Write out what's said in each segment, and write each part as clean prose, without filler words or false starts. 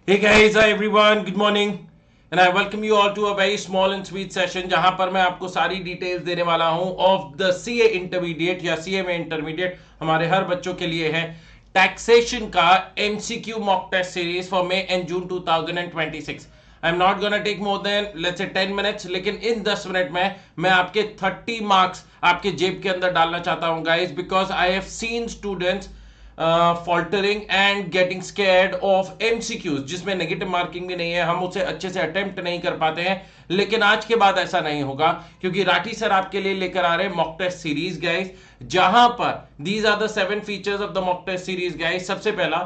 Hey guys, hi everyone, good morning and I welcome you all to a very small and sweet session जहां पर मैं आपको सारी details देने वाला हूं ऑफ द सीए इंटरमीडिएट या सीए में इंटरमीडिएट हमारे हर बच्चों के लिए है टैक्सेशन का MCQ mock test series for May and June 2026. I am not gonna take more than let's say 10 minutes, लेकिन इन 10 मिनट में मैं आपके 30 मार्क्स आपके जेब के अंदर डालना चाहता हूं guys, because I have seen students faltering and getting scared of MCQs जिसमें नेगेटिव मार्किंग भी नहीं है, हम उसे अच्छे से अटेम्प्ट नहीं कर पाते हैं. लेकिन आज के बाद ऐसा नहीं होगा क्योंकि राठी सर आपके लिए लेकर आ रहे हैं मॉक टेस्ट सीरीज गाइस, जहां पर these are the 7 features of the mock test series guys. सबसे पहला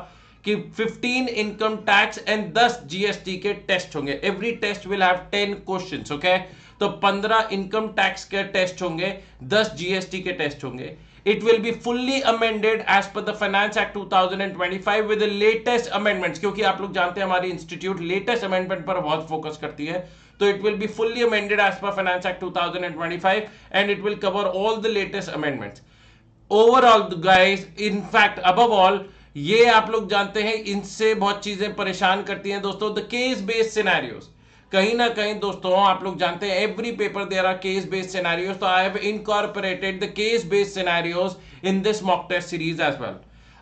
कि 15 इनकम टैक्स एंड 10 जीएसटी के टेस्ट होंगे. Every test will have 10 questions. Okay, तो 15 इनकम टैक्स के टेस्ट होंगे, 10 जीएसटी के टेस्ट होंगे. It will be fully amended as per the Finance Act 2025 with the latest amendments, क्योंकि आप लोग जानते हैं हमारी इंस्टीट्यूट लेटेस्ट अमेंडमेंट पर बहुत फोकस करती है. तो it will be fully amended as per Finance Act 2025 and it will cover all the latest amendments. Overall guys, in fact above all, ये आप लोग जानते हैं इनसे बहुत चीजें परेशान करती हैं दोस्तों, द केस बेस्ड सिनेरियोज. कहीं ना कहीं दोस्तों आप लोग जानते हैं every paper there are case based scenarios, तो I have incorporated the case based scenarios in this mock test series as well.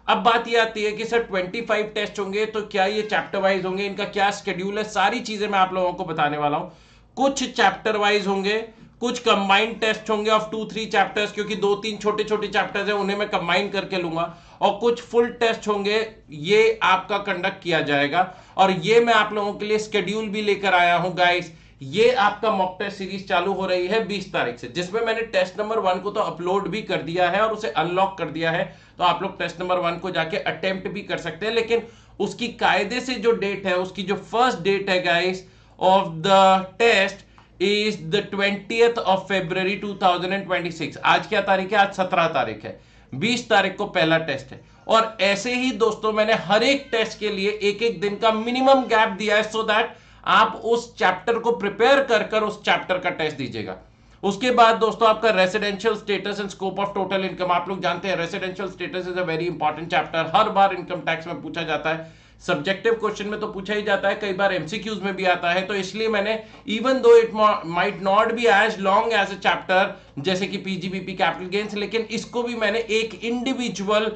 अब बात ये आती है कि सर 25 टेस्ट होंगे तो क्या ये चैप्टर वाइज होंगे, इनका क्या शेड्यूल है, सारी चीजें मैं आप लोगों को बताने वाला हूं. कुछ चैप्टर वाइज होंगे, कुछ कंबाइंड टेस्ट होंगे ऑफ 2-3 चैप्टर्स, क्योंकि 2-3 छोटे छोटे चैप्टर्स हैं उन्हें मैं कंबाइन करके लूंगा, और कुछ फुल टेस्ट होंगे, ये आपका कंडक्ट किया जाएगा. और ये मैं आप लोगों के लिए स्केड्यूल भी लेकर आया हूं गाइस. ये आपका मॉक टेस्ट सीरीज चालू हो रही है 20 तारीख से, जिसमें मैंने टेस्ट नंबर 1 को तो अपलोड भी कर दिया है और उसे अनलॉक कर दिया है, तो आप लोग टेस्ट नंबर 1 को जाके अटेम्प्ट भी कर सकते हैं. लेकिन उसकी कायदे से जो डेट है, उसकी जो फर्स्ट डेट है guys of the test is the 20th of February 2026. आज क्या तारीख है? आज 17 तारीख है. 20 तारीख को पहला टेस्ट है. और ऐसे ही दोस्तों मैंने हर एक टेस्ट के लिए एक एक दिन का मिनिमम गैप दिया है, सो दैट आप उस चैप्टर को प्रिपेयर कर उस चैप्टर का टेस्ट दीजिएगा. उसके बाद दोस्तों आपका residential status and scope of total income. आप लोग जानते हैं residential status is a very important chapter, her bar income tax में पूछा जाता है, सब्जेक्टिव क्वेश्चन में तो पूछा ही जाता है, कई बार एमसीक्यूज में भी आता है. तो इसलिए मैंने even though it might not be as long as a chapter जैसे कि पीजीबीपी कैपिटल गेन्स, लेकिन इसको भी मैंने एक इंडिविजुअल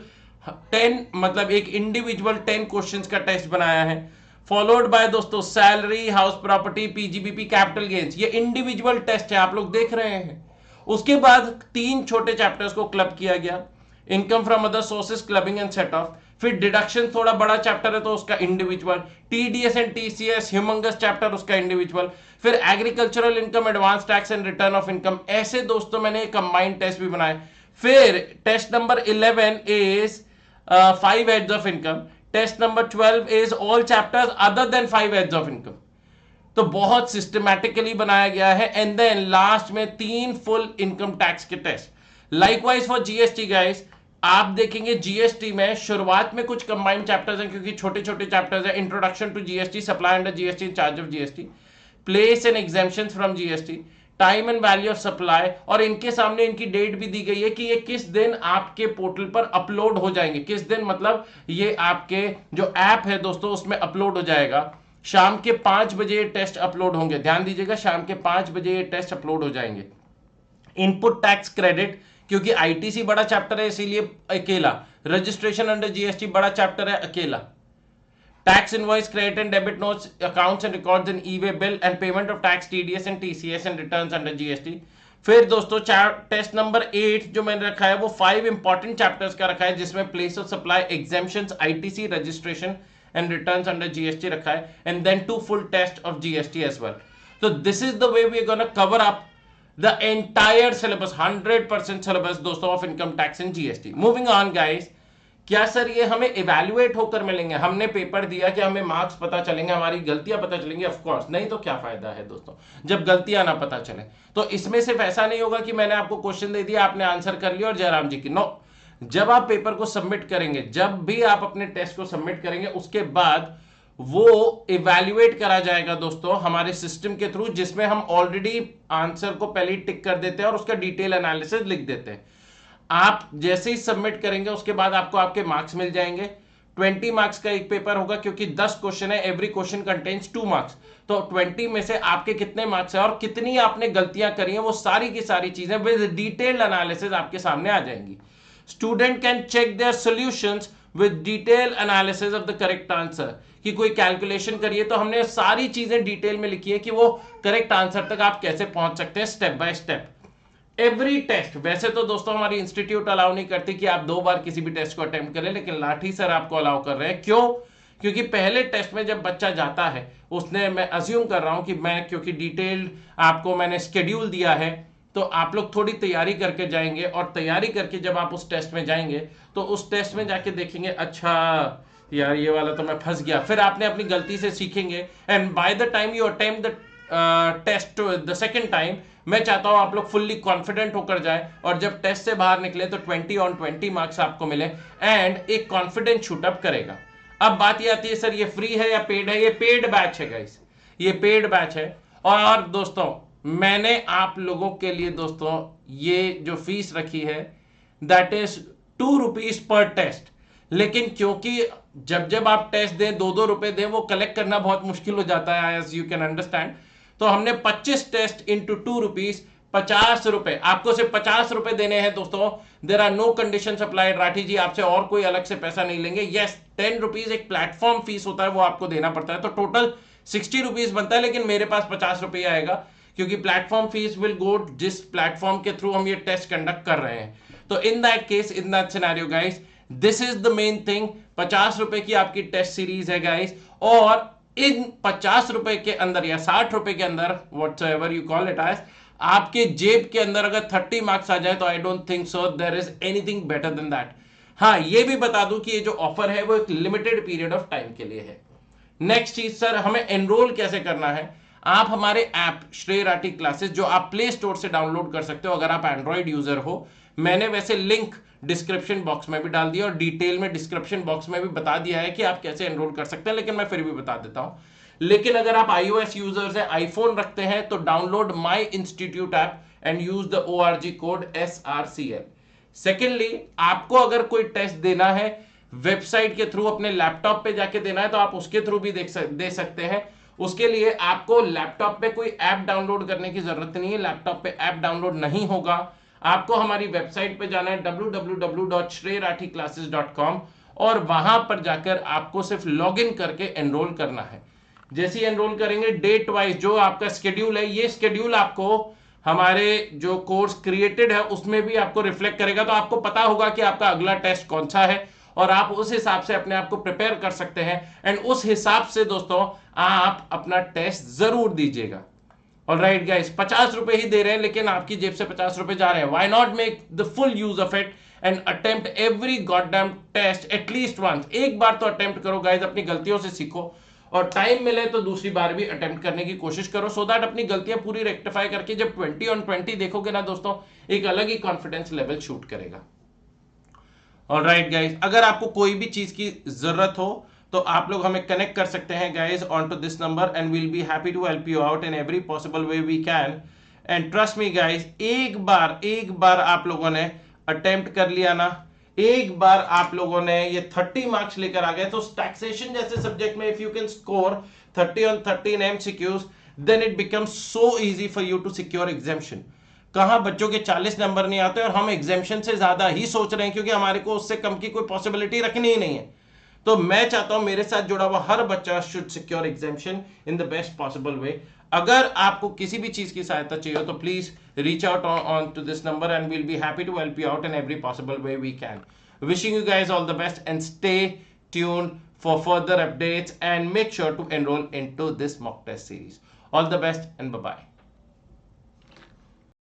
10 क्वेश्चंस का टेस्ट बनाया है, फॉलोड बाय दोस्तों salary, house property, PGBP capital gains. ये इंडिविजुअल टेस्ट है, आप लोग देख रहे हैं. उसके बाद 3 छोटे चैप्टर्स को क्लब किया गया, income from other sources, clubbing and set off. फिर डिडक्शन थोड़ा बड़ा चैप्टर है तो उसका individual, TDS and TCS humongous chapter, उसका इंडिविजुअल. फिर agricultural income, advance tax and return of income. ऐसे दोस्तों मैंने कंबाइंड टेस्ट भी बनाए. फिर test number 11 is 5 heads of income. Test number 12 is all chapters other than 5 heads of income. तो बहुत सिस्टमैटिकली बनाया गया है. एंड देन लास्ट में 3 फुल इनकम टैक्स के test. Likewise for GST guys, आप देखेंगे जीएसटी में शुरुआत में कुछ कंबाइंड चैप्टर्स हैं क्योंकि छोटे छोटे चैप्टर्स हैं. Introduction to GST, supply under GST, in charge of GST, place and exemptions from GST, time and value of supply. और इनके सामने इनकी डेट भी दी गई है कि ये किस दिन आपके पोर्टल पर अपलोड हो जाएंगे. किस दिन मतलब ये आपके जो ऐप है दोस्तों उसमें अपलोड हो जाएगा. शाम के 5 बजे ये टेस्ट अपलोड होंगे, ध्यान दीजिएगा, शाम के 5 बजे ये टेस्ट अपलोड हो जाएंगे. इनपुट टैक्स क्रेडिट, क्योंकि आईटीसी बड़ा चैप्टर है इसीलिए अकेला. रजिस्ट्रेशन अंडर जीएसटी बड़ा चैप्टर है, अकेला. Tax invoice, credit and debit notes, accounts and records in e-way bill and payment of tax, TDS and TCS and returns under GST. फिर दोस्तों टेस्ट नंबर 8 जो मैंने रखा है वो 5 इंपॉर्टेंट चैप्टर्स का रखा है, जिसमें place of supply, exemptions, ITC, registration and returns under GST रखा है. And then 2 full test of GST as well. So this is the way we are going to cover up the entire syllabus, 100% syllabus दोस्तों of income tax and GST. Moving on guys, क्या sir ये हमें evaluate होकर मिलेंगे? हमने paper दिया कि हमें मार्क्स पता चलेंगे, हमारी गलतियां पता चलेंगी? ऑफ कोर्स नहीं, तो क्या फायदा है दोस्तों जब गलतियां ना पता चले. तो इसमें सिर्फ ऐसा नहीं होगा कि मैंने आपको क्वेश्चन दे दिया, आपने आंसर कर लिया और जयराम जी की. नो, जब आप पेपर को सबमिट करेंगे, जब भी आप अपने टेस्ट को सबमिट करेंगे, उसके बाद वो इवैल्यूएट करा जाएगा दोस्तों हमारे सिस्टम के थ्रू, जिसमें हम ऑलरेडी आंसर को पहले ही टिक कर देते हैं और उसका डिटेल एनालिसिस लिख देते हैं. आप जैसे ही सबमिट करेंगे उसके बाद आपको आपके मार्क्स मिल जाएंगे. 20 मार्क्स का एक पेपर होगा, क्योंकि 10 क्वेश्चन है, एवरी क्वेश्चन कंटेन्स 2 मार्क्स। तो 20 में से आपके कितने मार्क्स है और कितनी आपने गलतियां करी हैं, वो सारी की सारी चीजें विद डिटेल्ड एनालिसिस आपके सामने आ जाएंगी। Student can check their solutions with detail analysis of the correct answer, कि कोई कैलकुलेशन करिए तो हमने सारी चीजें डिटेल में लिखी है कि वो करेक्ट आंसर तक आप कैसे पहुंच सकते हैं step by step. Every test, वैसे तो दोस्तों हमारी इंस्टीट्यूट अलाउ नहीं करती कि आप 2 बार किसी भी टेस्ट को अटेम्प्ट करें, लेकिन लाठी सर आपको अलाउ कर रहे हैं। क्यों? क्योंकि पहले टेस्ट में जब बच्चा जाता है, उसने, मैं अज्यूम कर रहा हूं कि मैं, क्योंकि डिटेल्ड आपको मैंने स्केड्यूल दिया है, तो आप लोग थोड़ी तैयारी करके जाएंगे, और तैयारी करके जब आप उस टेस्ट में जाएंगे तो उस टेस्ट में जाके देखेंगे अच्छा यार ये वाला तो मैं फंस गया, फिर आपने अपनी गलती से सीखेंगे, and by the time you attempt the test the second time, मैं चाहता हूं आप लोग फुल्ली कॉन्फिडेंट होकर जाए, और जब टेस्ट से बाहर निकले तो 20 on 20 मार्क्स आपको मिले, एंड एक कॉन्फिडेंट शूटअप करेगा। अब बात ये आती है सर ये फ्री है या पेड है? ये पेड बैच है गाइस, ये पेड बैच है। और दोस्तों मैंने आप लोगों के लिए दोस्तों ये जो फीस रखी है that is 2 rupees per test, लेकिन क्योंकि जब जब आप टेस्ट दें 2-2 रुपए दें, वो कलेक्ट करना बहुत मुश्किल हो जाता है, एज यू कैन अंडरस्टैंड। तो हमने 25 टेस्ट इंटू 2 रुपीज, 50 रुपए, आपको सिर्फ 50 रुपए देने हैं दोस्तों। There are no condition applied, Rathi ji आपसे और कोई अलग से पैसा नहीं लेंगे। यस 10 रुपीज एक प्लेटफॉर्म फीस होता है, वो आपको देना पड़ता है, तो टोटल 60 रुपीज बनता है, लेकिन मेरे पास 50 रुपये आएगा, क्योंकि प्लेटफॉर्म फीस विल गो जिस प्लेटफॉर्म के थ्रू हम ये टेस्ट कंडक्ट कर रहे हैं। तो in that case, in that scenario guys, this is the main thing. 50 रुपए की आपकी टेस्ट सीरीज है गाइस, और इन 50 रुपए के अंदर या 60 रुपए के अंदर, whatever you call it as, आपके जेब के अंदर अगर 30 मार्क्स आ जाए तो I don't think so there is anything better than that. हाँ ये भी बता दूं कि ये जो ऑफर है वो एक लिमिटेड पीरियड ऑफ टाइम के लिए है। नेक्स्ट चीज सर, हमें एनरोल कैसे करना है? आप हमारे ऐप श्रेय राठी क्लासेस, जो आप प्ले स्टोर से डाउनलोड कर सकते हो अगर आप एंड्रॉइड यूजर हो, मैंने वैसे लिंक डिस्क्रिप्शन बॉक्स में भी डाल दिया और डिटेल में डिस्क्रिप्शन बॉक्स में भी बता दिया है कि आप कैसे एनरोल कर सकते हैं, लेकिन मैं फिर भी बता देता हूं। लेकिन अगर आप iOS यूजर्स हैं, आईफोन रखते हैं, तो download my institute app and use the ORG code SRCL। Secondly, आपको अगर कोई टेस्ट देना है वेबसाइट के थ्रू, अपने लैपटॉप पे जाके देना है, तो आप उसके थ्रू भी दे सकते हैं। उसके लिए आपको लैपटॉप पे कोई ऐप डाउनलोड करने की जरूरत नहीं है, लैपटॉप पे ऐप डाउनलोड नहीं होगा। आपको हमारी वेबसाइट पे जाना है www.shreyrathiclasses.com, और वहां पर जाकर आपको सिर्फ लॉगिन करके एनरोल करना है। जैसे ही एनरोल करेंगे, डेट वाइज जो आपका स्केड्यूल है, ये स्केड्यूल आपको हमारे जो कोर्स क्रिएटेड है उसमें भी आपको रिफ्लेक्ट करेगा, तो आपको पता होगा कि आपका अगला टेस्ट कौन सा है, और आप उस हिसाब से अपने आप को प्रिपेयर कर सकते हैं, एंड उस हिसाब से दोस्तों आप अपना टेस्ट जरूर दीजिएगा। ऑलराइट गाइस, 50 रुपए ही दे रहे हैं, लेकिन आपकी जेब से 50 रुपए जा रहे हैं। Why not make the full use of it and attempt every goddamn test at least once. एक बार तो अटेम्प्ट करो गाइस, अपनी गलतियों से सीखो, और टाइम मिले तो दूसरी बार भी अटेम्प्ट करने की कोशिश करो, सो दैट अपनी गलतियां पूरी रेक्टिफाई करके जब 20 on 20 देखोगे ना दोस्तों, एक अलग ही कॉन्फिडेंस लेवल शूट करेगा। ऑलराइट गाइस, अगर आपको कोई भी चीज की जरूरत हो तो आप लोग हमें कनेक्ट कर सकते हैं guys on to this number, and we'll be happy to help you out in every possible way we can. And trust me guys, एक बार आप लोगों ने अटेम्प्ट कर लिया ना, एक बार आप लोगों ने ये 30 मार्क्स लेकर आ गए, तो टैक्सेशन जैसे सब्जेक्ट में if you can score 30 on 30 in MCQs, then it becomes so easy for you to secure exemption. कहां बच्चों के 40 नंबर नहीं आते और हम एग्जामिशन से ज्यादा ही सोच रहे हैं, क्योंकि हमारे को उससे कम की कोई पॉसिबिलिटी रखनी ही नहीं है। तो मैं चाहता हूं मेरे साथ जुड़ा हुआ हर बच्चा should secure exemption in the best possible way. अगर आपको किसी भी चीज की सहायता चाहिए तो please reach out on to this number, and we'll be happy to help you out in every possible way we can. Wishing you guys all the best, and stay tuned for further updates, and make sure to enroll into this mock test series. All the best and bye bye.